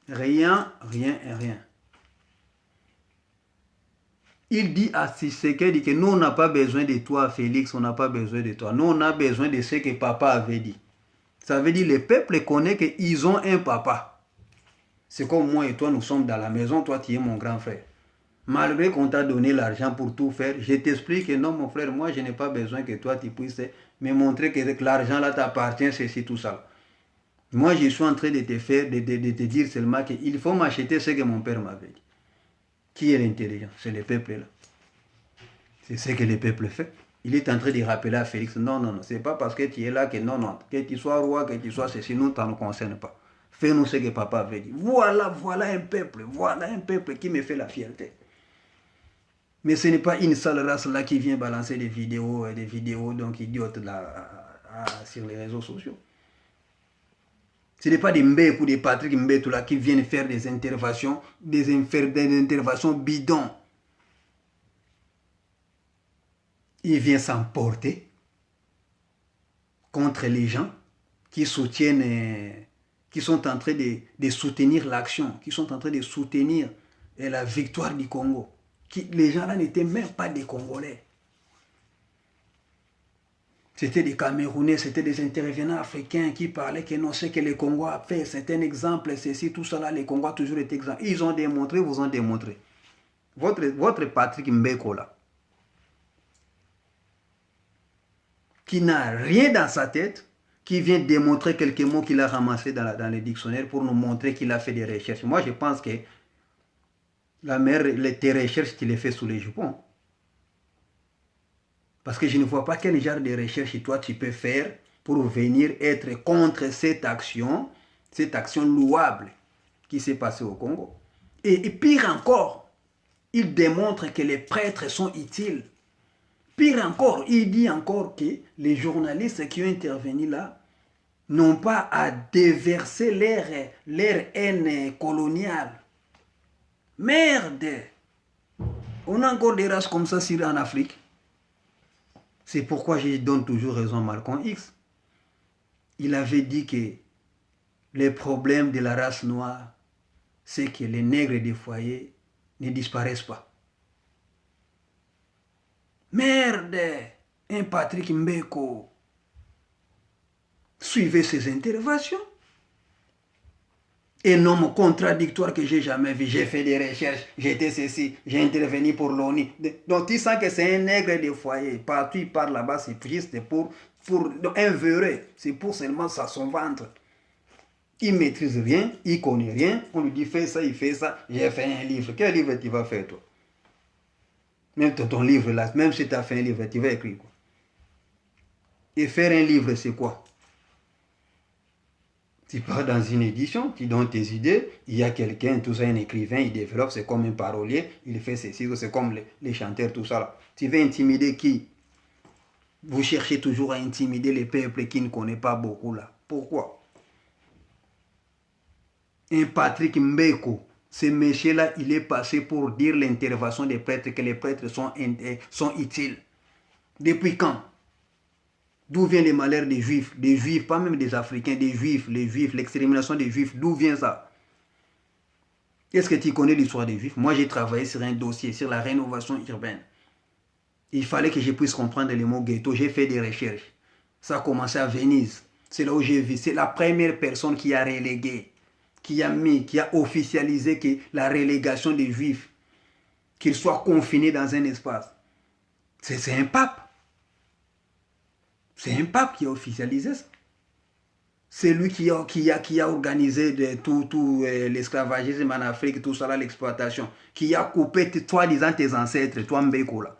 Speaker 1: Rien. Il dit à Tshisekedi que nous, on n'a pas besoin de toi, Félix, on n'a pas besoin de toi. Nous, on a besoin de ce que papa avait dit. Ça veut dire que le peuple connaît qu'ils ont un papa. C'est comme moi et toi, nous sommes dans la maison, toi, tu es mon grand frère. Malgré qu'on t'a donné l'argent pour tout faire, je t'explique que non, mon frère, moi, je n'ai pas besoin que toi, tu puisses me montrer que l'argent là t'appartient, c'est tout ça. Moi, je suis en train de te dire seulement qu'il faut m'acheter ce que mon père m'avait dit. Qui est l'intelligent? C'est le peuple là. C'est ce que le peuple fait. Il est en train de rappeler à Félix, non, c'est pas parce que tu es là que non, que tu sois roi, que tu sois ceci, nous, ça ne nous concerne pas. Fais-nous ce que papa avait dit. Voilà un peuple qui me fait la fierté. Mais ce n'est pas une seule race là qui vient balancer des vidéos donc idiotes là, sur les réseaux sociaux. Ce n'est pas des Mbek ou des Patrick Mbek là qui viennent faire des interventions, des interventions bidons. Il vient s'emporter contre les gens qui soutiennent, qui sont en train de soutenir l'action, qui sont en train de soutenir la victoire du Congo. Les gens là n'étaient même pas des Congolais. C'était des Camerounais, c'était des intervenants africains qui parlaient que non, ce que le Congo a fait, c'est un exemple, ceci, tout ça là, le Congo a toujours été exemple. Ils ont démontré, vous ont démontré. Votre Patrick Mbeko là, qui n'a rien dans sa tête, qui vient démontrer quelques mots qu'il a ramassés dans les dictionnaires pour nous montrer qu'il a fait des recherches. Moi, je pense que tes recherches, tu les fais sous les jupons. Parce que je ne vois pas quel genre de recherche toi tu peux faire pour venir être contre cette action louable qui s'est passée au Congo. Et pire encore, il démontre que les prêtres sont utiles. Pire encore, il dit encore que les journalistes qui ont intervenu là, n'ont pas à déverser leur haine coloniale. Merde! On a encore des races comme ça en Afrique. C'est pourquoi je donne toujours raison à Malcolm X. Il avait dit que les problèmes de la race noire, c'est que les nègres des foyers ne disparaissent pas. Merde! Un Patrick Mbeko. Suivez ses interventions. Un homme contradictoire que j'ai jamais vu. J'ai fait des recherches, j'ai été ceci, j'ai intervenu pour l'ONU. Donc tu sens que c'est un nègre de foyer. Partout il part là-bas, c'est juste pour un veuret. C'est pour seulement ça, son ventre. Il ne maîtrise rien, il ne connaît rien. On lui dit fais ça, il fait ça. J'ai fait un livre. Quel livre tu vas faire toi? Même ton livre là, même si tu as fait un livre, tu vas écrire quoi? Et faire un livre, c'est quoi? Tu pars dans une édition, tu donnes tes idées, il y a quelqu'un, tout ça, un écrivain, il développe, c'est comme un parolier, il fait ceci, c'est comme les chanteurs, tout ça là. Tu veux intimider qui? Vous cherchez toujours à intimider les peuples qui ne connaissent pas beaucoup là. Pourquoi? Un Patrick Mbeko, ce monsieur-là, il est passé pour dire l'intervention des prêtres, que les prêtres sont utiles. Depuis quand? D'où vient les malheurs des Juifs? Des Juifs, pas même des Africains, des Juifs, les Juifs, l'extermination des Juifs, d'où vient ça? Est-ce que tu connais l'histoire des Juifs? Moi, j'ai travaillé sur un dossier, sur la rénovation urbaine. Il fallait que je puisse comprendre les mots ghetto. J'ai fait des recherches. Ça a commencé à Venise. C'est là où j'ai vu. C'est la première personne qui a relégué, qui a officialisé que la relégation des Juifs, qu'ils soient confinés dans un espace. C'est un pape. C'est un pape qui a officialisé ça. C'est lui qui a organisé tout l'esclavagisme en Afrique, tout ça là, l'exploitation. Qui a coupé, soi-disant, tes ancêtres, toi Mbeko là.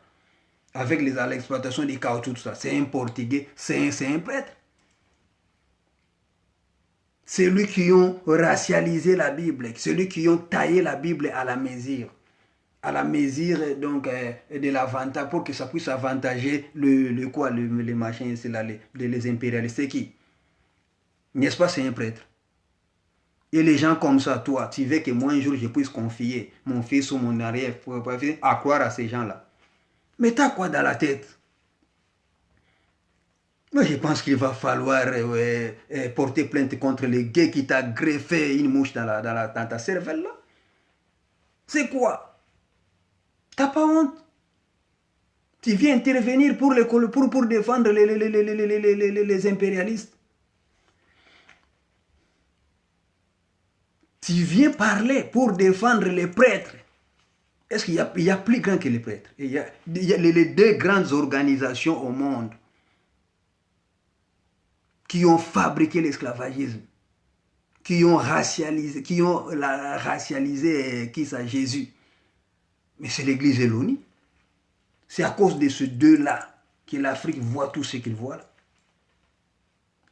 Speaker 1: Avec l'exploitation des caoutchoucs, tout ça. C'est un Portugais, c'est un prêtre. C'est lui qui ont racialisé la Bible, c'est lui qui ont taillé la Bible à la mesure. À la mesure donc de l'avantage, pour que ça puisse avantager les machins, c'est là, les impérialistes. C'est qui? N'est-ce pas, c'est un prêtre. Et les gens comme ça, toi, tu veux que moi un jour je puisse confier mon fils ou mon arrière à croire à ces gens-là. Mais t'as quoi dans la tête? Moi, je pense qu'il va falloir porter plainte contre le gars qui t'a greffé une mouche dans ta cervelle là. C'est quoi? T'as pas honte? Tu viens intervenir pour défendre les impérialistes. Tu viens parler pour défendre les prêtres. Est-ce qu'il y a plus grand que les prêtres? Il y a les deux grandes organisations au monde qui ont fabriqué l'esclavagisme, qui ont racialisé Jésus. Mais c'est l'Église et l'ONU. C'est à cause de ces deux-là que l'Afrique voit tout ce qu'il voit là.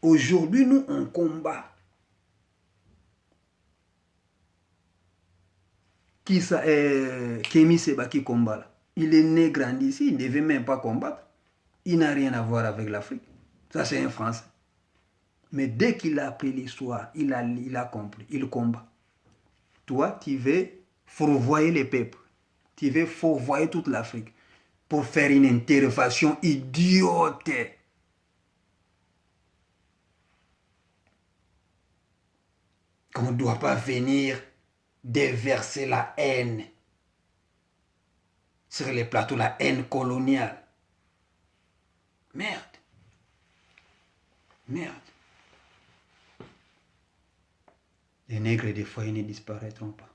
Speaker 1: Aujourd'hui, nous, on combat. Kémy Séba qui combat là. Il est né, grandi ici, il ne devait même pas combattre. Il n'a rien à voir avec l'Afrique. Ça, c'est un Français. Mais dès qu'il a appris l'histoire, il a compris, il combat. Toi, tu veux fourvoyer les peuples. Tu veux fourvoyer toute l'Afrique pour faire une intervention idiote. Qu'on ne doit pas venir déverser la haine sur les plateaux, la haine coloniale. Merde. Merde. Les nègres des foyers ne disparaîtront pas.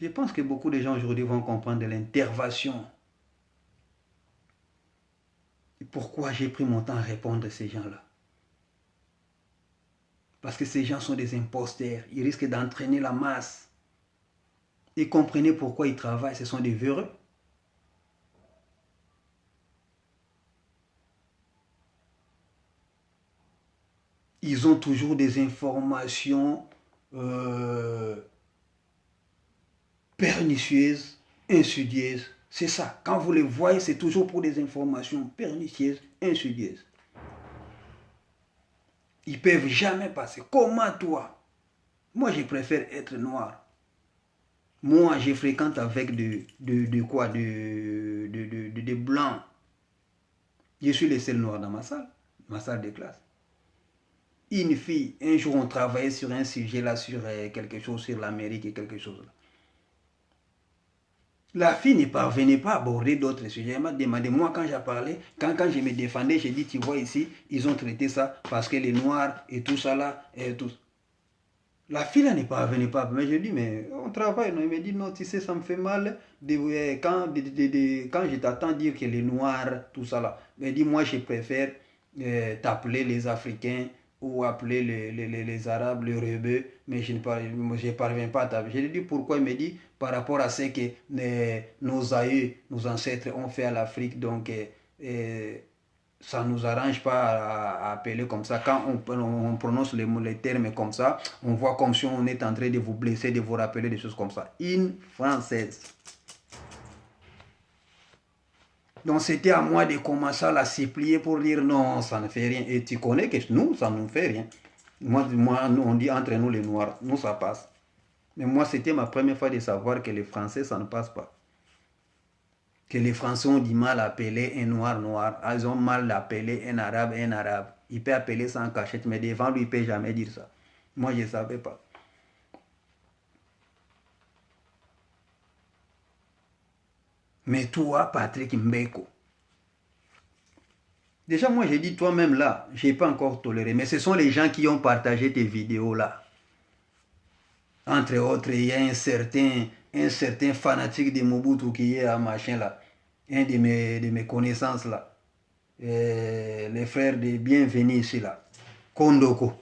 Speaker 1: Je pense que beaucoup de gens aujourd'hui vont comprendre l'intervention. Et pourquoi j'ai pris mon temps à répondre à ces gens-là. Parce que ces gens sont des imposteurs. Ils risquent d'entraîner la masse. Et comprenez pourquoi ils travaillent. Ce sont des véreux. Ils ont toujours des informations pernicieuses, insidieuses. C'est ça. Quand vous les voyez, c'est toujours pour des informations pernicieuses, insidieuses. Ils peuvent jamais passer. Comment toi? Moi, je préfère être noir. Moi, je fréquente avec de quoi? De blancs. Je suis le seul noir dans ma salle de classe. Une fille, un jour on travaillait sur un sujet là, sur quelque chose, sur l'Amérique et quelque chose là. La fille ne parvenait pas à aborder d'autres sujets. Elle m'a demandé, moi quand j'ai parlé, quand je me défendais, j'ai dit, tu vois ici, ils ont traité ça parce que les noirs et tout ça là, et tout. La fille là ne parvenait pas. Mais je dis, mais on travaille. Non? Il me dit, non, tu sais, ça me fait mal quand je t'attends dire que les noirs, tout ça là. Mais dit, moi je préfère t'appeler les Africains ou appeler les Arabes, les rebeux, mais je ne parviens pas à t'appeler. Je lui dis pourquoi. Il me dit par rapport à ce que nos aïeux, nos ancêtres ont fait à l'Afrique, donc ça ne nous arrange pas à appeler comme ça. Quand on prononce les termes comme ça, on voit comme si on est en train de vous blesser, de vous rappeler des choses comme ça. Une Française. Donc c'était à moi de commencer à la supplier pour dire non, ça ne fait rien. Et tu connais que nous, ça ne nous fait rien. Moi, on dit entre nous les Noirs, nous ça passe. Mais moi, c'était ma première fois de savoir que les Français, ça ne passe pas. Que les Français ont du mal à appeler un Noir noir. Ils ont mal à appeler un Arabe. Il peut appeler ça en cachette, mais devant lui, il ne peut jamais dire ça. Moi, je ne savais pas. Mais toi, Patrick Mbeko, déjà, moi, j'ai dit toi-même là, je n'ai pas encore toléré. Mais ce sont les gens qui ont partagé tes vidéos là. Entre autres, il y a un certain fanatique de Mobutu qui est à machin là. Un de mes connaissances là. Les frères de Bienvenue ici là. Kondoko.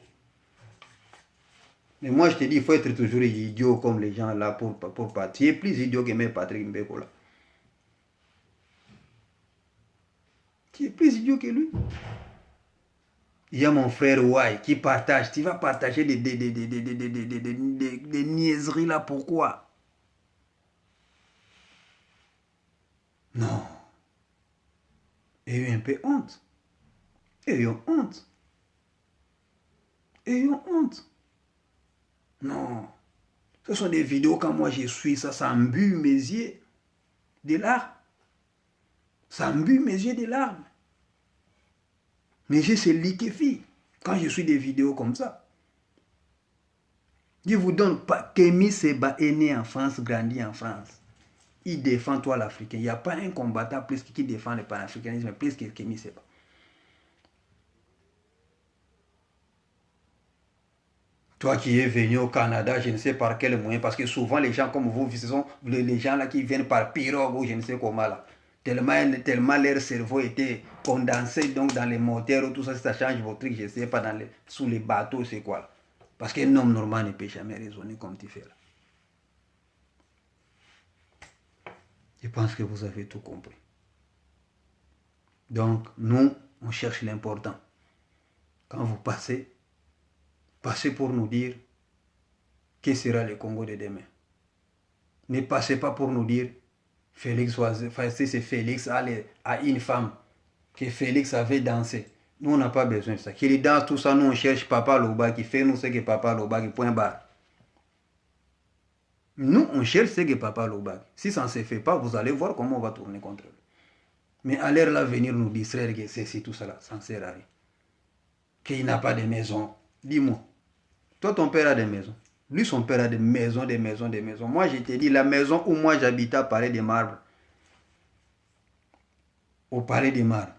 Speaker 1: Mais moi, je te dis, il faut être toujours idiot comme les gens là pour partir. Tu es plus idiot que même Patrick Mbeko là. Tu es plus idiot que lui. Il y a mon frère Wai qui partage. Tu vas partager des niaiseries là. Pourquoi? Non. Ayons un peu honte. Ayons honte. Ayons honte. Non. Ce sont des vidéos quand moi je suis ça, ça embue mes yeux de larmes. Ça embue mes yeux de larmes. Mais j'ai ce liquéfié quand je suis des vidéos comme ça. Je vous donne pas. Kémy Seba est né en France, grandi en France. Il défend toi l'Africain. Il n'y a pas un combattant plus qui défend le panafricanisme plus que Kémy Seba. Toi qui es venu au Canada, je ne sais par quel moyen, parce que souvent les gens comme vous, ce sont les gens là qui viennent par pirogue ou je ne sais comment là. Tellement leur cerveau était condensé donc dans les moteurs, tout ça, ça change votre truc, je ne sais pas, sous les bateaux, c'est quoi là. Parce qu'un homme normal ne peut jamais raisonner comme tu fais là. Je pense que vous avez tout compris. Donc, nous, on cherche l'important. Quand vous passez pour nous dire que sera le Congo de demain. Ne passez pas pour nous dire Félix, c'est Félix à une femme, que Félix avait dansé. Nous, on n'a pas besoin de ça. Qu'il danse tout ça, nous, on cherche Papa Loba qui fait nous ce que Papa Loba qui point barre. Nous, on cherche ce que Papa Loba. Si ça ne se fait pas, vous allez voir comment on va tourner contre lui. Mais à l'air là, venir nous distraire que c'est tout ça là, ça ne sert à rien. Qu'il n'a pas de maison. Dis-moi. Toi, ton père a des maisons. Lui, son père a des maisons, des maisons, des maisons. Moi, je t'ai dit, la maison où moi j'habitais à Palais des Marbres, au Palais des Marbres,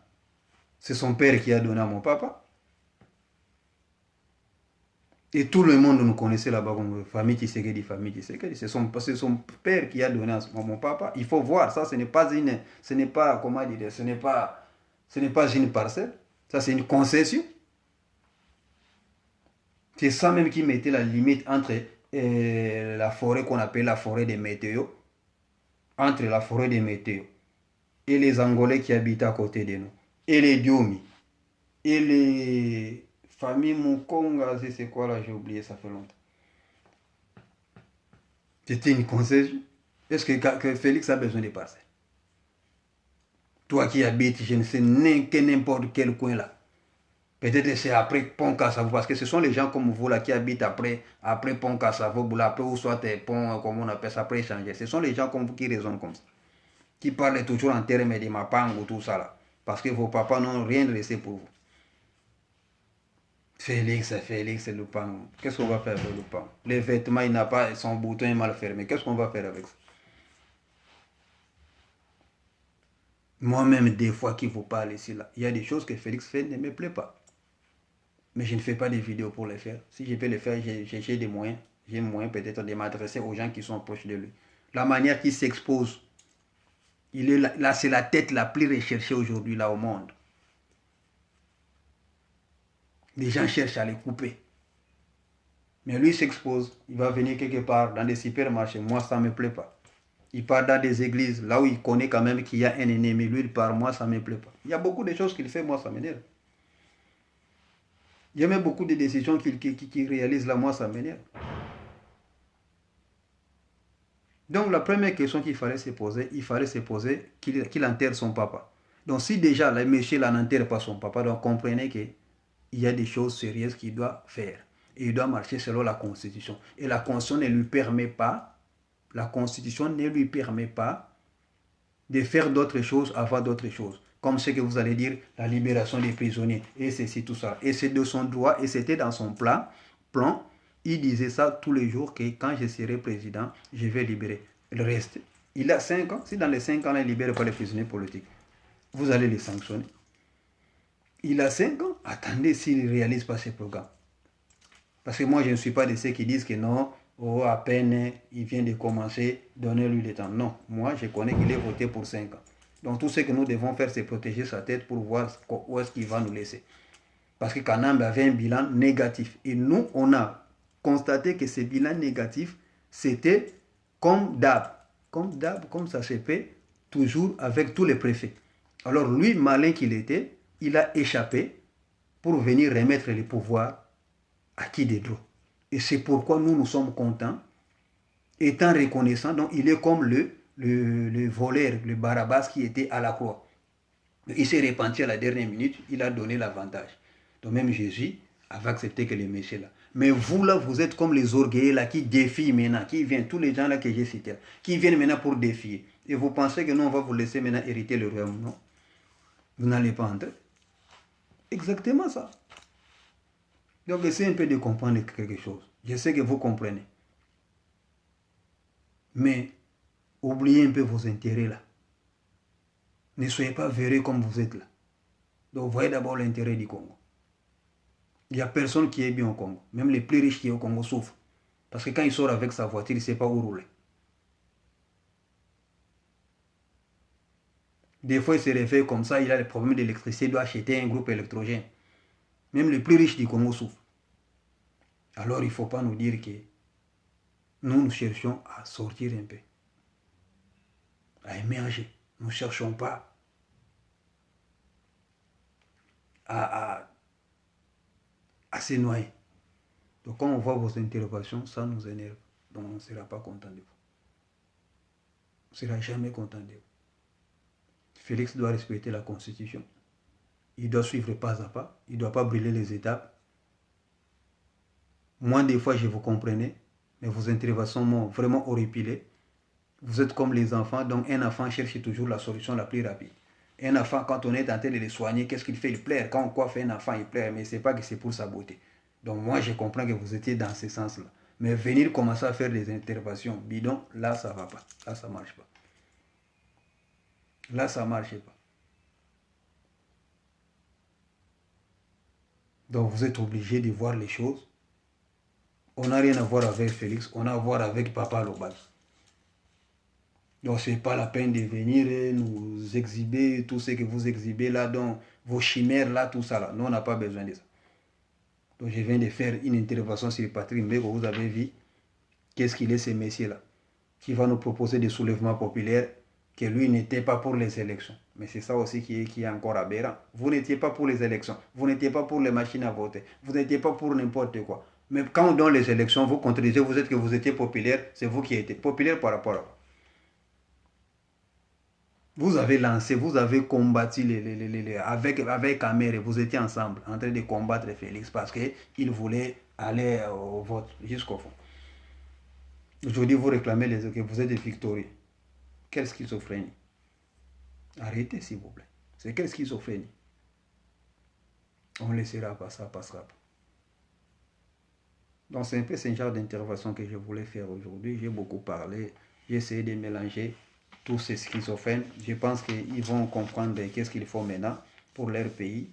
Speaker 1: c'est son père qui a donné à mon papa. Et tout le monde nous connaissait là-bas comme famille Tshisekedi, famille Tshisekedi. C'est son père qui a donné à mon papa. Il faut voir, ça, ce n'est pas comment dire, ce n'est pas une parcelle. Ça, c'est une concession. C'est ça même qui mettait la limite entre la forêt qu'on appelle la forêt des météos, entre la forêt des météos et les Angolais qui habitent à côté de nous, et les Diomi, et les familles Mukonga, c'est quoi là, j'ai oublié, ça fait longtemps. C'était une concession. Est-ce que Félix a besoin de parcelles? Toi qui habites, je ne sais n'importe quel coin là. Peut-être c'est après Pont Cassavo, parce que ce sont les gens comme vous là qui habitent après Pont Cassavo, après ou soit Pont, comme on appelle ça, après échanger. Ce sont les gens comme vous qui raisonnent comme ça, qui parlent toujours en termes de Mapang ou tout ça là. Parce que vos papas n'ont rien laissé pour vous. Félix, c'est le pain. Qu'est-ce qu'on va faire avec le pain? Les vêtements, il n'a pas, son bouton est mal fermé. Qu'est-ce qu'on va faire avec ça? Moi-même, des fois qu'il vous parle ici, là, il y a des choses que Félix fait ne me plaît pas. Mais je ne fais pas des vidéos pour les faire. Si je peux les faire, j'ai des moyens. J'ai moyen peut-être de m'adresser aux gens qui sont proches de lui. La manière qu'il s'expose, il est là, c'est la tête la plus recherchée aujourd'hui là au monde. Les gens cherchent à les couper. Mais lui s'expose, il va venir quelque part dans des supermarchés. Moi, ça ne me plaît pas. Il part dans des églises, là où il connaît quand même qu'il y a un ennemi. Lui, il part, moi, ça ne me plaît pas. Il y a beaucoup de choses qu'il fait, moi, ça m'énerve. Il y a même beaucoup de décisions qu'il réalise là, moi, ça m'énerve. Donc, la première question qu'il fallait se poser, qu'il enterre son papa. Donc, si déjà, le monsieur là n'enterre pas son papa, donc comprenez qu'il y a des choses sérieuses qu'il doit faire. Et il doit marcher selon la Constitution. Et la Constitution ne lui permet pas, la Constitution ne lui permet pas de faire d'autres choses avant d'autres choses. Comme ce que vous allez dire, la libération des prisonniers, et ceci, tout ça. Et c'est de son droit, et c'était dans son plan. Il disait ça tous les jours, que quand je serai président, je vais libérer. Le reste, il a 5 ans. Si dans les 5 ans, il ne libère pas les prisonniers politiques, vous allez les sanctionner. Il a 5 ans. Attendez s'il ne réalise pas ses programmes. Parce que moi, je ne suis pas de ceux qui disent que non, oh, à peine il vient de commencer, donnez-lui le temps. Non, moi, je connais qu'il est voté pour 5 ans. Donc, tout ce que nous devons faire, c'est protéger sa tête pour voir où est-ce qu'il va nous laisser. Parce que Kanambe avait un bilan négatif. Et nous, on a constaté que ce bilan négatif, c'était comme d'hab. Comme ça se fait toujours avec tous les préfets. Alors, lui, malin qu'il était, il a échappé pour venir remettre les pouvoirs à qui des droits. Et c'est pourquoi nous sommes contents, étant reconnaissants. Donc il est comme le voleur, le Barabbas qui était à la croix. Il s'est repenti à la dernière minute, il a donné l'avantage. Donc même Jésus avait accepté que le Messie là. Mais vous là, vous êtes comme les orgueillers là qui défient maintenant, qui viennent, tous les gens là que j'ai cités, qui viennent maintenant pour défier. Et vous pensez que nous, on va vous laisser maintenant hériter le royaume, non? Vous n'allez pas entrer. Exactement ça. Donc essayez un peu de comprendre quelque chose. Je sais que vous comprenez. Mais oubliez un peu vos intérêts là. Ne soyez pas véreux comme vous êtes là. Donc voyez d'abord l'intérêt du Congo. Il n'y a personne qui est bien au Congo. Même les plus riches qui sont au Congo souffrent. Parce que quand il sort avec sa voiture, il ne sait pas où rouler. Des fois, il se réveille comme ça, il a des problèmes d'électricité, il doit acheter un groupe électrogène. Même les plus riches du Congo souffrent. Alors il ne faut pas nous dire que nous cherchons à sortir un peu, à émerger. Nous ne cherchons pas à se noyer. Donc quand on voit vos interventions, ça nous énerve. Donc on ne sera pas content de vous. On ne sera jamais content de vous. Félix doit respecter la Constitution. Il doit suivre pas à pas. Il ne doit pas brûler les étapes. Moi, des fois, je vous comprenais, mais vos interventions m'ont vraiment horripilé. Vous êtes comme les enfants, donc un enfant cherche toujours la solution la plus rapide. Un enfant, quand on est en train de le soigner, qu'est-ce qu'il fait? Il pleure. Quand on coiffe un enfant, il pleure, mais ce n'est pas que c'est pour sa beauté. Donc moi, je comprends que vous étiez dans ce sens-là. Mais venir commencer à faire des interventions bidon, là, ça ne va pas. Là, ça ne marche pas. Là, ça ne marche pas. Donc vous êtes obligé de voir les choses. On n'a rien à voir avec Félix, on a à voir avec Papa Lobal. Donc ce n'est pas la peine de venir nous exhiber tout ce que vous exhibez là, donc vos chimères là, tout ça là. Nous, on n'a pas besoin de ça. Donc je viens de faire une intervention sur Patrick Mbeko, vous avez vu qu'est-ce qu'il est ce messieurs-là, qui va nous proposer des soulèvements populaires, que lui n'était pas pour les élections. Mais c'est ça aussi qui est encore aberrant. Vous n'étiez pas pour les élections, vous n'étiez pas pour les machines à voter, vous n'étiez pas pour n'importe quoi. Mais quand on donne les élections, vous contredisez, vous êtes que vous étiez populaire, c'est vous qui étiez populaire par rapport à quoi? Vous avez lancé, vous avez combattu avec Amer, vous étiez ensemble en train de combattre Félix parce qu'il voulait aller au vote jusqu'au fond. Aujourd'hui, vous réclamez que vous êtes victorieux. Quelle schizophrénie. Arrêtez, s'il vous plaît. C'est quelle schizophrénie. On laissera pas, ça passera pas. Donc c'est un peu ce genre d'intervention que je voulais faire aujourd'hui. J'ai beaucoup parlé. J'ai essayé de mélanger tous ces schizophrènes. Je pense qu'ils vont comprendre qu'est-ce qu'il faut maintenant pour leur pays.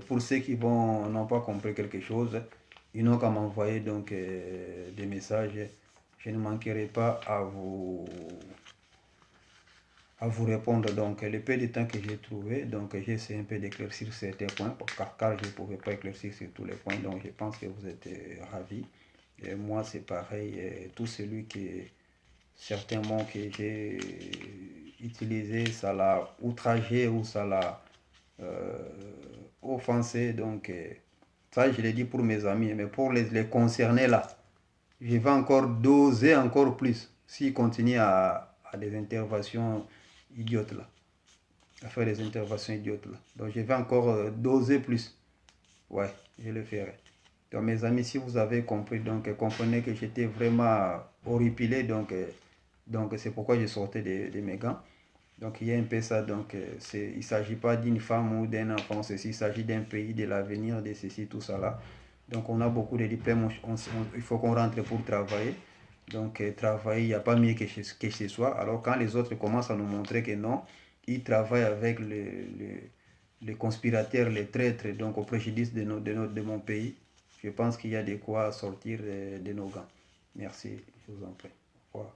Speaker 1: Pour ceux qui n'ont pas compris quelque chose, ils n'ont qu'à m'envoyer donc des messages. Je ne manquerai pas à vous répondre. Donc, le peu de temps que j'ai trouvé, donc j'ai essayé un peu d'éclaircir certains points, car je ne pouvais pas éclaircir sur tous les points. Donc, je pense que vous êtes ravis. Et moi, c'est pareil. Tout celui qui, certains mots que j'ai utilisés, ça l'a outragé ou ça l'a offensé. Donc, ça, je l'ai dit pour mes amis, mais pour les concernés là, je vais encore doser encore plus s'ils continuent à des interventions idiotes là, à faire des interventions idiotes là. Donc je vais encore doser plus. Ouais, je le ferai. Donc mes amis, si vous avez compris, donc comprenez que j'étais vraiment horripilé, donc c'est pourquoi je sortais de mes gants. Donc il y a un peu ça, donc il ne s'agit pas d'une femme ou d'un enfant, il s'agit d'un pays, de l'avenir, de ceci, tout ça là. Donc on a beaucoup de diplômes, il faut qu'on rentre pour travailler. Donc travailler, il n'y a pas mieux que chez soi. Alors quand les autres commencent à nous montrer que non, ils travaillent avec les conspirateurs, les traîtres, donc au préjudice de mon pays, je pense qu'il y a de quoi sortir de nos gants. Merci, je vous en prie. Au revoir.